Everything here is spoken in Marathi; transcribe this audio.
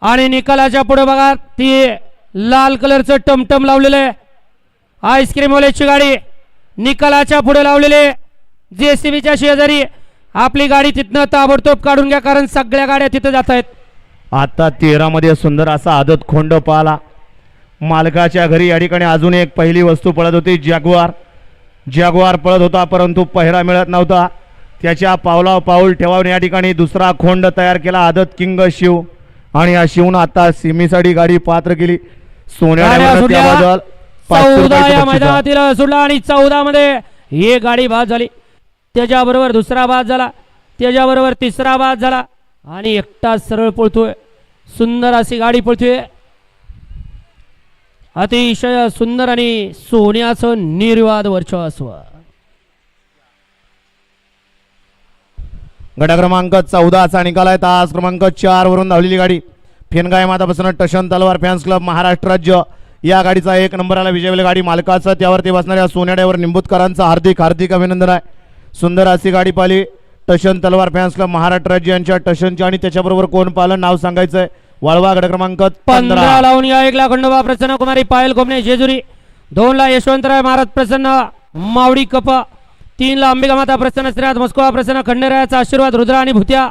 आणि निकालाच्या पुढे बघा ती लाल कलरचं टमटम लावलेलं आहे आईस्क्रीम वाल्याची गाडी निकालाच्या पुढे लावलेले जेसीबीच्या शेजारी आपली गाडी तिथनं ताबडतोब काढून घ्या कारण सगळ्या गाड्या तिथे जात आहेत. आता 13 मध्ये सुंदर असा आदत खोंड पाला मालकाच्या घरी या ठिकाणी अजून एक पहिली वस्तू पळत होती जॅग्वार पळत होता परंतु पहिरा मिळत नव्हता. त्याच्या पावला पाऊल ठेवून या ठिकाणी दुसरा खोंड तयार केला आदत किंग शिव आणि या शिवनं आता सिमीसाठी गाडी पात्र केली. सोन्याबद्दल 14 या मैदानातील सुटला आणि 14 मध्ये ही गाडी बाद झाली. त्याच्याबरोबर दुसरा बाद झाला त्याच्याबरोबर तिसरा बाद झाला आणि एकटा सरळ पळतोय सुंदर अशी गाडी पळतोय अतिशय सुंदर आणि सोन्याचं निर्वाद वर्चस्व. गट क्रमांक 14चा निकाल आहे. तास क्रमांक 4 वरून धावलेली गाडी फेनगाय मातापासून टशन तलवार फॅन्स क्लब महाराष्ट्र राज्य या गाडीचा 1 नंबरला विजयवेल गाडी मालकाचा त्यावरती बसणाऱ्या सोन्याड्यावर निंबूतकरांचा हार्दिक अभिनंदन आहे. सुंदर अशी गाडी पाली टशन तलवार फॅन्स क्लब महाराष्ट्र राज्य यांच्या टशनच्या आणि त्याच्याबरोबर कोण पालन नाव सांगायचंय वाळवा गट क्रमांक 15 लावून या 1 ला खंडोबा प्रसन्न कुमारी पायल कोमणे जेजुरी 2 ला यशवंतराय महाराज प्रसन्न मावडी कपा 3 ला अंबिका माता प्रसन्न श्रीनाथ मस्कोवा प्रसन्न खंडेरायाचा आशीर्वाद रुद्रा आणि भूत्या